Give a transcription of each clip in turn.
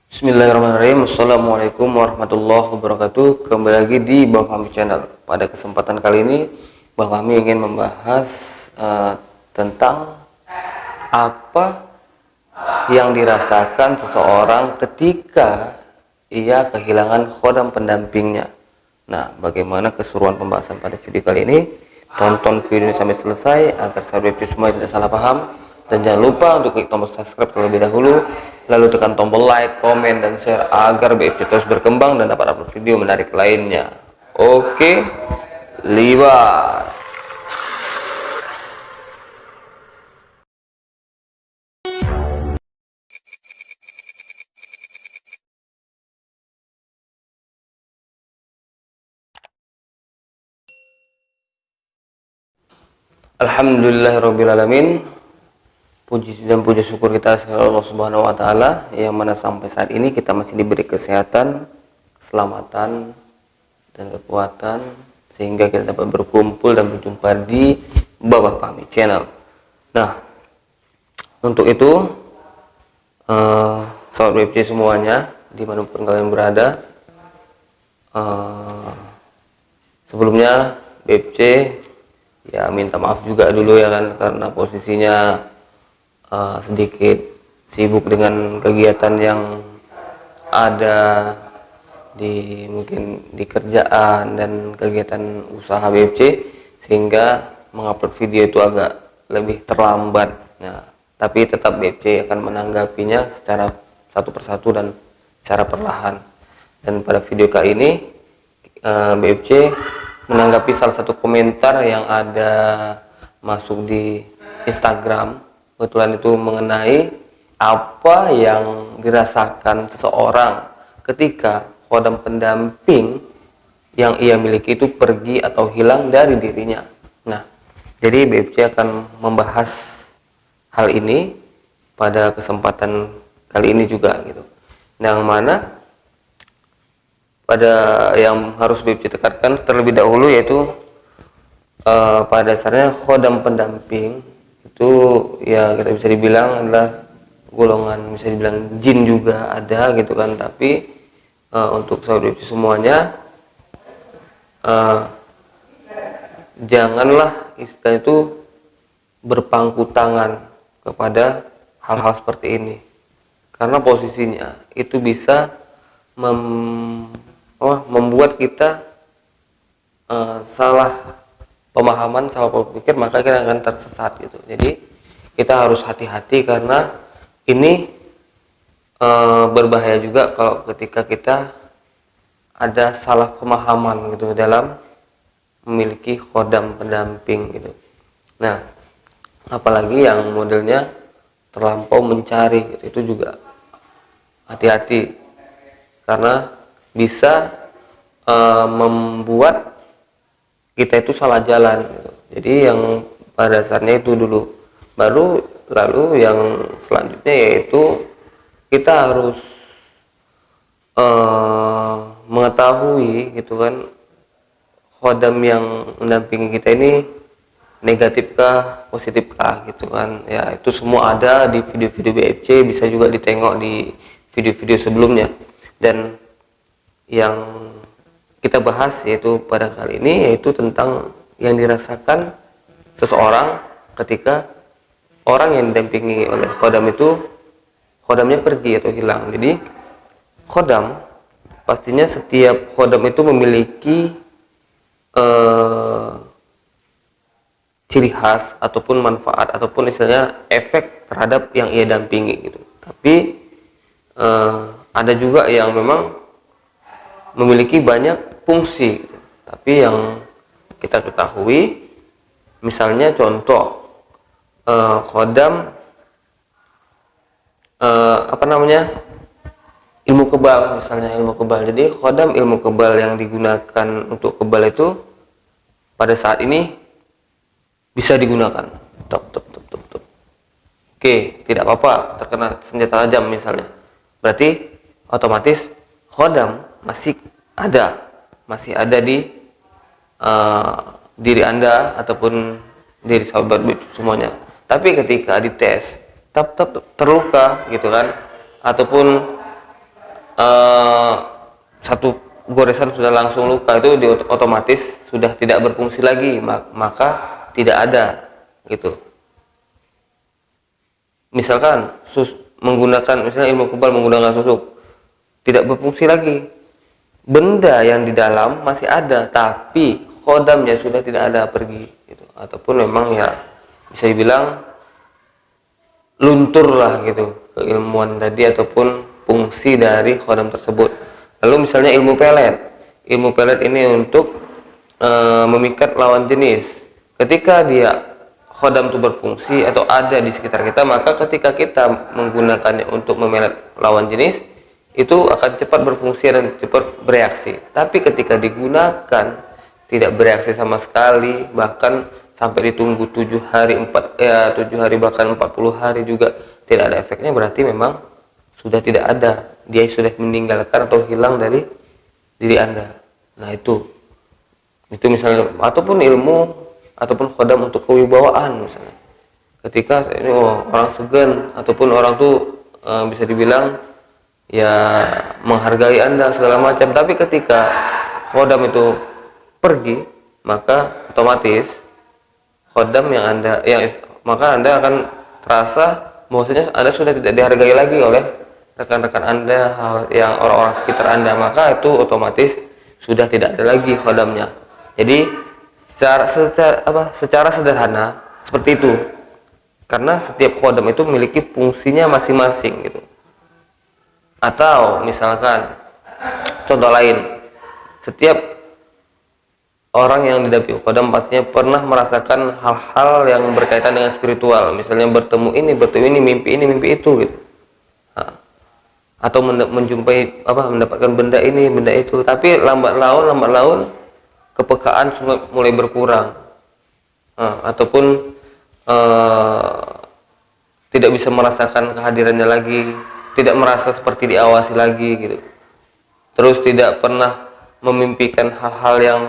Bismillahirrahmanirrahim. Assalamualaikum warahmatullahi wabarakatuh. Kembali lagi di Bang Fahmi Channel. Pada kesempatan kali ini Bang Fahmi ingin membahas tentang apa yang dirasakan seseorang ketika ia kehilangan khodam pendampingnya. Nah, bagaimana keseruan pembahasan pada video kali ini? Tonton video ini sampai selesai agar sahabat semua tidak salah paham. Dan jangan lupa untuk klik tombol subscribe terlebih dahulu, lalu tekan tombol like, komen, dan share agar BFC terus berkembang dan dapat upload video menarik lainnya. Oke, libat. Alhamdulillahirrabbilalamin. Puji dan puji syukur kita kepada Allah Subhanahu wa taala yang mana sampai saat ini kita masih diberi kesehatan, keselamatan, dan kekuatan sehingga kita dapat berkumpul dan berjumpa di Bang Fahmi Channel. Nah, untuk itu sahabat BFC semuanya dimanapun kalian berada, sebelumnya BFC ya minta maaf juga dulu ya kan, karena posisinya sedikit sibuk dengan kegiatan yang ada mungkin di kerjaan dan kegiatan usaha BFC, sehingga mengupload video itu agak lebih terlambat. Nah, tapi tetap BFC akan menanggapinya secara satu persatu dan secara perlahan. Dan pada video kali ini BFC menanggapi salah satu komentar yang ada masuk di Instagram. Kebetulan itu mengenai apa yang dirasakan seseorang ketika khodam pendamping yang ia miliki itu pergi atau hilang dari dirinya. Nah, jadi BFC akan membahas hal ini pada kesempatan kali ini juga gitu. Yang mana pada yang harus BFC tekankan terlebih dahulu yaitu pada dasarnya khodam pendamping itu ya kita bisa dibilang adalah golongan, bisa dibilang jin juga ada gitu kan. Tapi untuk sahabat semuanya, janganlah istilah itu berpangku tangan kepada hal-hal seperti ini, karena posisinya itu bisa membuat kita salah pemahaman, salah berpikir, maka kita akan tersesat gitu. Jadi kita harus hati-hati karena ini berbahaya juga kalau ketika kita ada salah pemahaman gitu dalam memiliki khodam pendamping gitu. Nah, apalagi yang modelnya terlampau mencari gitu, itu juga hati-hati karena bisa membuat kita itu salah jalan gitu. Jadi yang pada dasarnya itu dulu, baru lalu yang selanjutnya yaitu kita harus mengetahui gitu kan, khodam yang mendampingi kita ini negatifkah, positifkah gitu kan. Ya, itu semua ada di video-video BFC, bisa juga ditengok di video-video sebelumnya. Dan yang kita bahas yaitu pada kali ini yaitu tentang yang dirasakan seseorang ketika orang yang didampingi oleh khodam itu khodamnya pergi atau hilang. Jadi khodam, pastinya setiap khodam itu memiliki ciri khas ataupun manfaat ataupun istilahnya efek terhadap yang ia dampingi gitu. Tapi ada juga yang memang memiliki banyak fungsi gitu. Tapi yang kita ketahui, misalnya contoh khodam ilmu kebal, misalnya ilmu kebal. Jadi khodam ilmu kebal yang digunakan untuk kebal itu pada saat ini bisa digunakan. Oke, tidak apa-apa terkena senjata tajam misalnya, berarti otomatis khodam masih ada di diri Anda ataupun diri sahabat semuanya. Tapi ketika dites tetap terluka gitu kan, ataupun eh, satu goresan sudah langsung luka, itu otomatis sudah tidak berfungsi lagi, maka tidak ada gitu. Misalkan menggunakan misalnya ilmu kebal menggunakan susuk, tidak berfungsi lagi, benda yang di dalam masih ada tapi khodamnya sudah tidak ada, pergi gitu. Ataupun memang ya bisa dibilang luntur lah gitu keilmuan tadi ataupun fungsi dari khodam tersebut. Lalu misalnya ilmu pelet ini untuk memikat lawan jenis. Ketika dia khodam itu berfungsi atau ada di sekitar kita, maka ketika kita menggunakannya untuk memelet lawan jenis, itu akan cepat berfungsi dan cepat bereaksi. Tapi ketika digunakan tidak bereaksi sama sekali, bahkan sampai ditunggu 7 hari, 7 hari bahkan 40 hari juga tidak ada efeknya, berarti memang sudah tidak ada, dia sudah meninggalkan atau hilang dari diri Anda. Nah itu misalnya, ataupun ilmu ataupun khodam untuk kewibawaan misalnya. Ketika ini orang segan ataupun orang tuh bisa dibilang ya menghargai Anda segala macam, tapi ketika khodam itu pergi, maka otomatis khodam maka Anda akan terasa bahwasanya Anda sudah tidak dihargai lagi oleh rekan-rekan Anda, yang orang-orang sekitar Anda, maka itu otomatis sudah tidak ada lagi khodamnya. Jadi secara sederhana seperti itu, karena setiap khodam itu memiliki fungsinya masing-masing gitu. Atau misalkan contoh lain, setiap orang yang didampingi khodam pastinya pernah merasakan hal-hal yang berkaitan dengan spiritual, misalnya bertemu ini, mimpi itu gitu. Atau menjumpai mendapatkan benda ini, benda itu, tapi lambat laun kepekaan mulai berkurang, ataupun tidak bisa merasakan kehadirannya lagi, tidak merasa seperti diawasi lagi gitu. Terus tidak pernah memimpikan hal-hal yang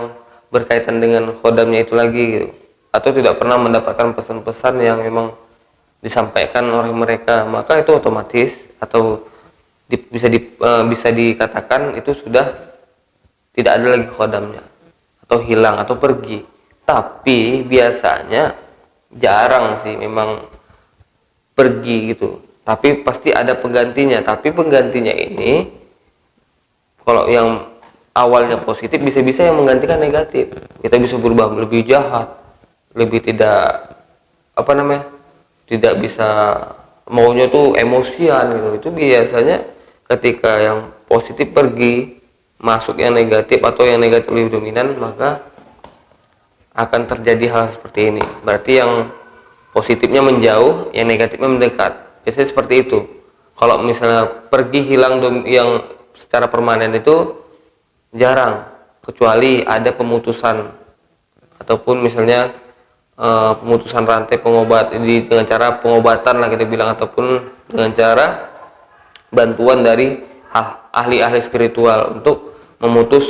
berkaitan dengan khodamnya itu lagi gitu. Atau tidak pernah mendapatkan pesan-pesan yang memang disampaikan oleh mereka, maka itu otomatis atau bisa dikatakan itu sudah tidak ada lagi khodamnya, atau hilang atau pergi. Tapi biasanya jarang sih memang pergi gitu, tapi pasti ada penggantinya. Tapi penggantinya ini kalau yang awalnya positif, bisa-bisa yang menggantikan negatif. Kita bisa berubah lebih jahat, lebih tidak tidak bisa, maunya tuh emosian gitu. Itu biasanya ketika yang positif pergi, masuk yang negatif atau yang negatif lebih dominan, maka akan terjadi hal seperti ini. Berarti yang positifnya menjauh, yang negatifnya mendekat. Biasanya seperti itu. Kalau misalnya pergi hilang yang secara permanen itu jarang, kecuali ada pemutusan ataupun misalnya pemutusan rantai dengan cara pengobatan lah kita bilang, ataupun dengan cara bantuan dari ahli-ahli spiritual untuk memutus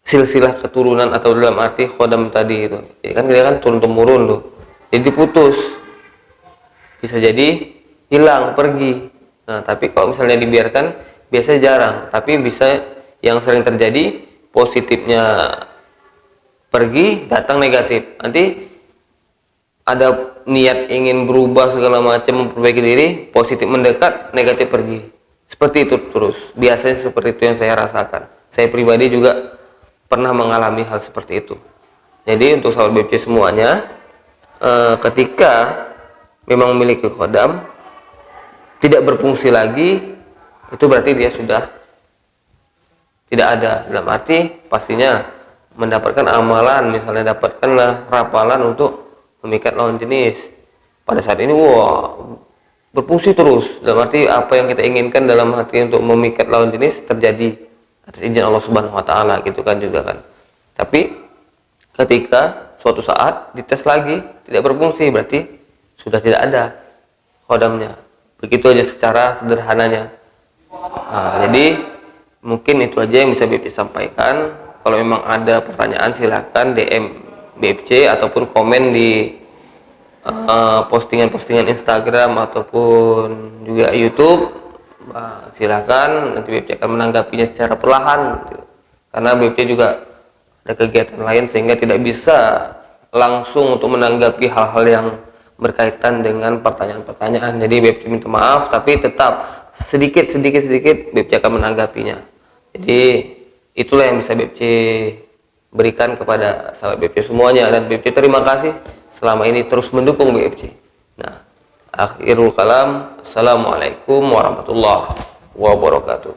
silsilah keturunan, atau dalam arti khodam tadi itu ya kan, dia kan turun temurun tuh, jadi putus, bisa jadi hilang, pergi. Nah tapi kalau misalnya dibiarkan biasanya jarang, tapi bisa yang sering terjadi positifnya pergi, datang negatif. Nanti ada niat ingin berubah segala macam, memperbaiki diri, positif mendekat, negatif pergi. Seperti itu terus. Biasanya seperti itu yang saya rasakan. Saya pribadi juga pernah mengalami hal seperti itu. Jadi untuk sahabat BFC semuanya, ketika memang memiliki khodam tidak berfungsi lagi, itu berarti dia sudah tidak ada. Dalam arti pastinya mendapatkan amalan, misalnya dapatkanlah rapalan untuk memikat lawan jenis. Pada saat ini berfungsi terus. Dalam arti apa yang kita inginkan dalam hati untuk memikat lawan jenis terjadi atas izin Allah Subhanahu wa taala gitu kan juga kan. Tapi ketika suatu saat dites lagi tidak berfungsi, berarti sudah tidak ada khodamnya. Begitu aja secara sederhananya. Nah, jadi mungkin itu aja yang bisa BFC sampaikan. Kalau memang ada pertanyaan silahkan DM BFC ataupun komen di postingan-postingan Instagram ataupun juga YouTube, silakan, nanti BPC akan menanggapinya secara perlahan gitu. Karena BPC juga ada kegiatan lain sehingga tidak bisa langsung untuk menanggapi hal-hal yang berkaitan dengan pertanyaan-pertanyaan. Jadi BPC minta maaf, tapi tetap sedikit BPC akan menanggapinya. Jadi itulah yang bisa BPC berikan kepada sahabat BPC semuanya, dan BPC terima kasih selama ini terus mendukung BPC. Nah, akhirul kalam, assalamualaikum warahmatullahi wabarakatuh.